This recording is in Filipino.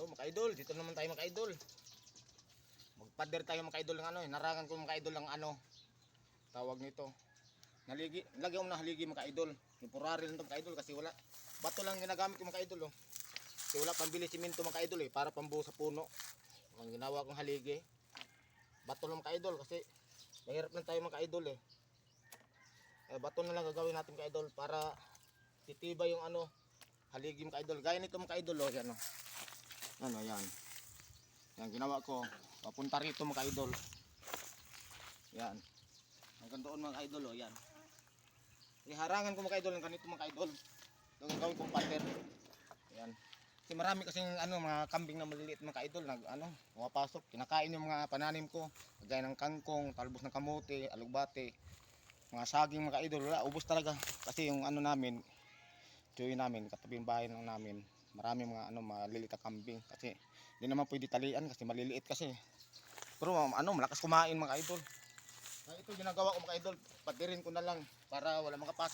So mga idol, dito naman tayo mga idol. Magpader tayo mga idol ng ano, narangan ko mga idol ng ano. Tawag nito. Lagyan mo na haligi mga idol. Temporary lang to mga idol kasi wala. Bato lang ginagamit ko mga idol oh. Kasi wala pambili simento mga idol eh, para pambuo sa puno. Ang ginawa kong haligi. Bato lang mga idol kasi mahirap lang tayo mga idol eh. Bato na lang gagawin natin mga idol para titibay yung ano, haligi mga idol. Gaya nito mga idol oh, yan oh. Yan o, yan. Yan, ginawa ko. Papunta rito mga idol. Yan. Hanggang doon mga idol o, yan. Iharangan ko mga idol ng ganito mga idol. Ito gagawin kong pattern. Yan. Kasi marami kasing ano, mga kambing na maliliit mga idol. Pumapasok. Kinakain yung mga pananim ko. Kagaya ng kangkong, talbos ng kamote, alugbate. Mga saging mga idol. Wala, ubos talaga. Kasi yung ano namin, tuyo namin, katabing bahay lang namin. Marami mga ano maliliit na kambing kasi hindi naman pwede talian kasi maliliit kasi. Pero ano malakas kumain mga idol. Kaya ito ginagawa ko mga idol, patirin ko na lang para wala makapasok.